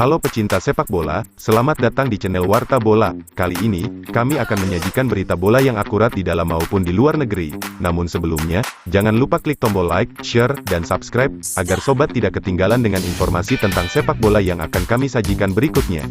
Halo pecinta sepak bola, selamat datang di channel Warta Bola. Kali ini, kami akan menyajikan berita bola yang akurat di dalam maupun di luar negeri. Namun sebelumnya, jangan lupa klik tombol like, share, dan subscribe, agar sobat tidak ketinggalan dengan informasi tentang sepak bola yang akan kami sajikan berikutnya.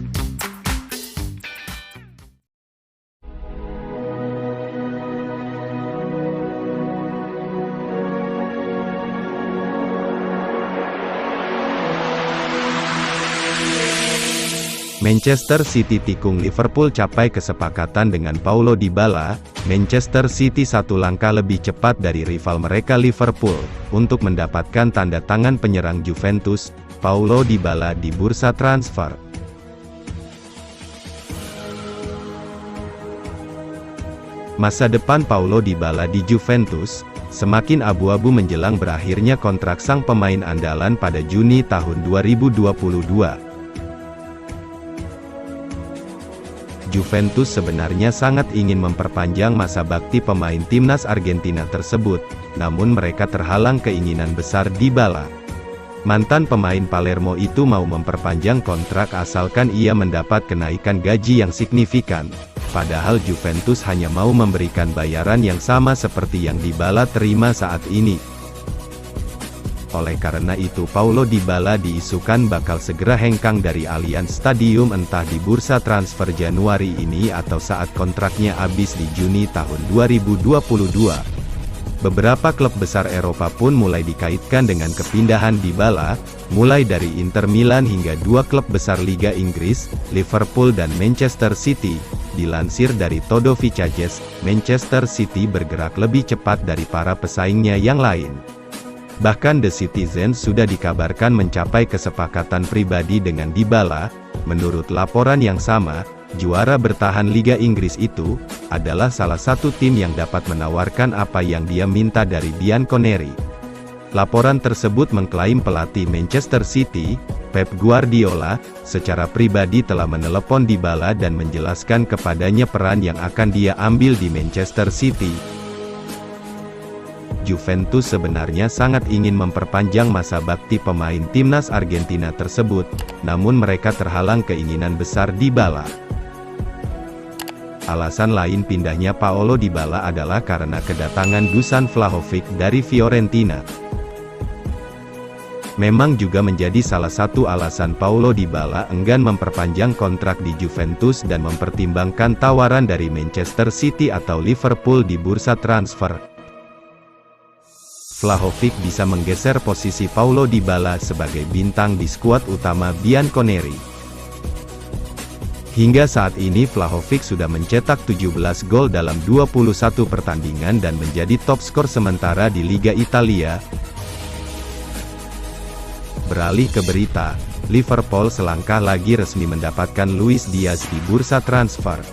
Manchester City tikung Liverpool capai kesepakatan dengan Paulo Dybala. Manchester City satu langkah lebih cepat dari rival mereka Liverpool, untuk mendapatkan tanda tangan penyerang Juventus, Paulo Dybala di bursa transfer. Masa depan Paulo Dybala di Juventus semakin abu-abu menjelang berakhirnya kontrak sang pemain andalan pada Juni tahun 2022. Juventus sebenarnya sangat ingin memperpanjang masa bakti pemain timnas Argentina tersebut, namun mereka terhalang keinginan besar Dybala. Mantan pemain Palermo itu mau memperpanjang kontrak asalkan ia mendapat kenaikan gaji yang signifikan, padahal Juventus hanya mau memberikan bayaran yang sama seperti yang Dybala terima saat ini. Oleh karena itu Paulo Dybala diisukan bakal segera hengkang dari Allianz Stadium entah di bursa transfer Januari ini atau saat kontraknya habis di Juni tahun 2022. Beberapa klub besar Eropa pun mulai dikaitkan dengan kepindahan Dybala, mulai dari Inter Milan hingga dua klub besar Liga Inggris, Liverpool dan Manchester City. Dilansir dari Todo Fichajes, Manchester City bergerak lebih cepat dari para pesaingnya yang lain. Bahkan The Citizen sudah dikabarkan mencapai kesepakatan pribadi dengan Dybala. Menurut laporan yang sama, juara bertahan Liga Inggris itu adalah salah satu tim yang dapat menawarkan apa yang dia minta dari Bianconeri. Laporan tersebut mengklaim pelatih Manchester City, Pep Guardiola, secara pribadi telah menelepon Dybala dan menjelaskan kepadanya peran yang akan dia ambil di Manchester City. Juventus sebenarnya sangat ingin memperpanjang masa bakti pemain timnas Argentina tersebut, namun mereka terhalang keinginan besar Dybala. Alasan lain pindahnya Paulo Dybala adalah karena kedatangan Dusan Vlahovic dari Fiorentina. Memang juga menjadi salah satu alasan Paulo Dybala enggan memperpanjang kontrak di Juventus dan mempertimbangkan tawaran dari Manchester City atau Liverpool di bursa transfer. Vlahovic bisa menggeser posisi Paulo Dybala sebagai bintang di skuad utama Bianconeri. Hingga saat ini Vlahovic sudah mencetak 17 gol dalam 21 pertandingan dan menjadi top skor sementara di Liga Italia. Beralih ke berita, Liverpool selangkah lagi resmi mendapatkan Luis Diaz di bursa transfer.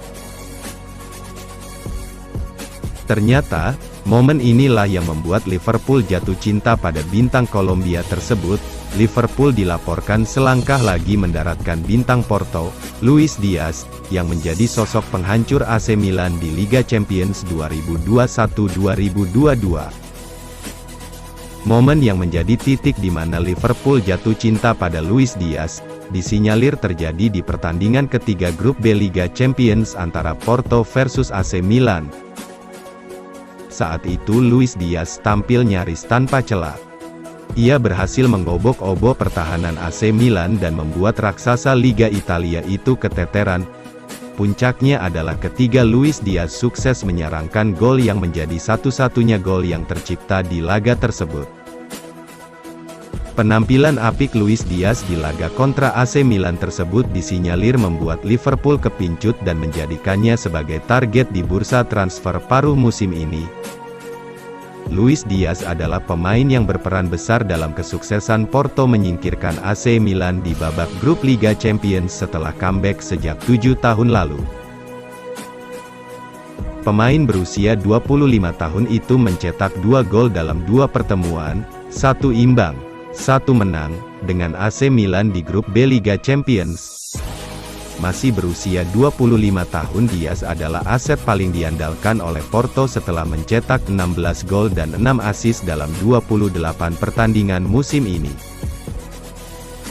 Ternyata, momen inilah yang membuat Liverpool jatuh cinta pada bintang Kolombia tersebut. Liverpool dilaporkan selangkah lagi mendaratkan bintang Porto, Luis Diaz, yang menjadi sosok penghancur AC Milan di Liga Champions 2021-2022. Momen yang menjadi titik di mana Liverpool jatuh cinta pada Luis Diaz, disinyalir terjadi di pertandingan ketiga grup B Liga Champions antara Porto versus AC Milan. Saat itu Luis Diaz tampil nyaris tanpa celah. Ia berhasil mengobok-obok pertahanan AC Milan dan membuat raksasa Liga Italia itu keteteran. Puncaknya adalah ketika Luis Diaz sukses menyerangkan gol yang menjadi satu-satunya gol yang tercipta di laga tersebut. Penampilan apik Luis Diaz di laga kontra AC Milan tersebut disinyalir membuat Liverpool kepincut dan menjadikannya sebagai target di bursa transfer paruh musim ini. Luis Diaz adalah pemain yang berperan besar dalam kesuksesan Porto menyingkirkan AC Milan di babak grup Liga Champions setelah comeback sejak 7 tahun lalu. Pemain berusia 25 tahun itu mencetak 2 gol dalam 2 pertemuan, 1 imbang, 1 menang, dengan AC Milan di grup B Liga Champions. Masih berusia 25 tahun Diaz adalah aset paling diandalkan oleh Porto setelah mencetak 16 gol dan 6 assist dalam 28 pertandingan musim ini.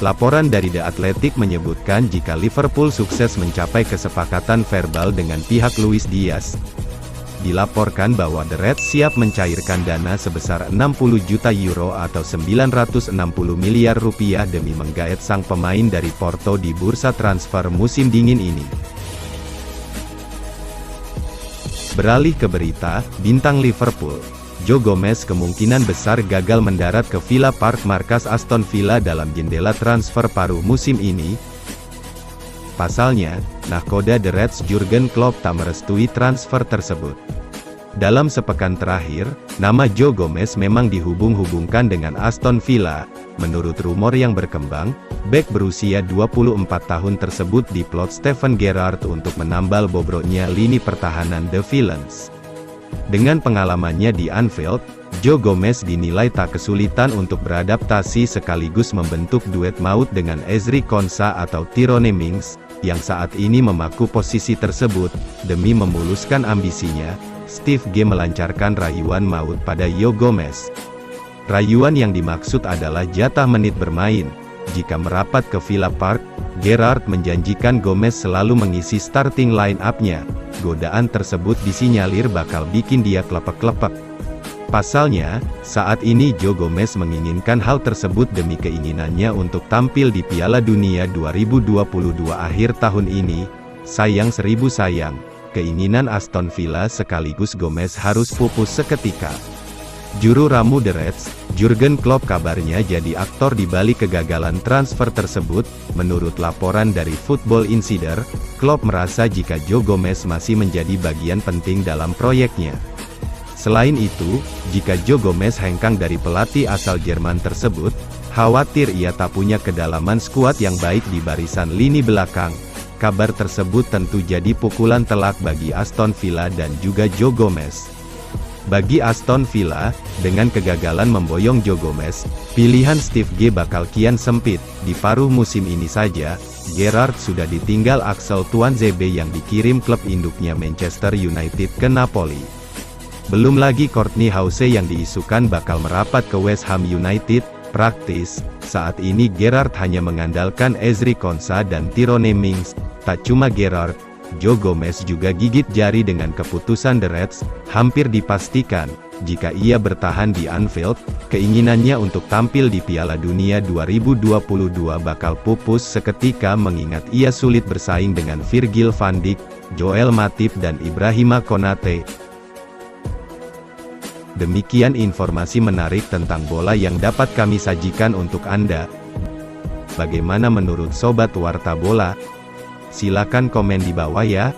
Laporan dari The Athletic menyebutkan jika Liverpool sukses mencapai kesepakatan verbal dengan pihak Luis Diaz, dilaporkan bahwa The Reds siap mencairkan dana sebesar 60 juta euro atau 960 miliar rupiah demi menggaet sang pemain dari Porto di bursa transfer musim dingin ini. Beralih ke berita, bintang Liverpool, Joe Gomez kemungkinan besar gagal mendarat ke Villa Park markas Aston Villa dalam jendela transfer paruh musim ini. Pasalnya, nahkoda The Reds Jurgen Klopp tak merestui transfer tersebut. Dalam sepekan terakhir, nama Joe Gomez memang dihubung-hubungkan dengan Aston Villa. Menurut rumor yang berkembang, bek berusia 24 tahun tersebut diplot Steven Gerrard untuk menambal bobroknya lini pertahanan The Villains. Dengan pengalamannya di Anfield, Joe Gomez dinilai tak kesulitan untuk beradaptasi sekaligus membentuk duet maut dengan Ezri Konsa atau Tyrone Mings, yang saat ini memaku posisi tersebut. Demi memuluskan ambisinya, Steve G melancarkan rayuan maut pada Joe Gomez. Rayuan yang dimaksud adalah jatah menit bermain. Jika merapat ke Villa Park, Gerrard menjanjikan Gomez selalu mengisi starting line-up-nya. Godaan tersebut disinyalir bakal bikin dia klepek-klepek. Pasalnya, saat ini Joe Gomez menginginkan hal tersebut demi keinginannya untuk tampil di Piala Dunia 2022 akhir tahun ini. Sayang seribu sayang, keinginan Aston Villa sekaligus Gomez harus pupus seketika. Juru ramu The Reds, Jurgen Klopp kabarnya jadi aktor di balik kegagalan transfer tersebut. Menurut laporan dari Football Insider, Klopp merasa jika Joe Gomez masih menjadi bagian penting dalam proyeknya. Selain itu, jika Joe Gomez hengkang dari pelatih asal Jerman tersebut, khawatir ia tak punya kedalaman skuad yang baik di barisan lini belakang. Kabar tersebut tentu jadi pukulan telak bagi Aston Villa dan juga Joe Gomez. Bagi Aston Villa, dengan kegagalan memboyong Joe Gomez, pilihan Steve G bakal kian sempit. Di paruh musim ini saja, Gerrard sudah ditinggal Axel Tuanzebe yang dikirim klub induknya Manchester United ke Napoli. Belum lagi Courtney House yang diisukan bakal merapat ke West Ham United. Praktis, saat ini Gerrard hanya mengandalkan Ezri Konsa dan Tyrone Mings. Tak cuma Gerrard, Joe Gomez juga gigit jari dengan keputusan The Reds. Hampir dipastikan, jika ia bertahan di Anfield, keinginannya untuk tampil di Piala Dunia 2022 bakal pupus seketika mengingat ia sulit bersaing dengan Virgil van Dijk, Joel Matip dan Ibrahima Konate. Demikian informasi menarik tentang bola yang dapat kami sajikan untuk Anda. Bagaimana menurut Sobat Warta Bola? Silakan komen di bawah ya.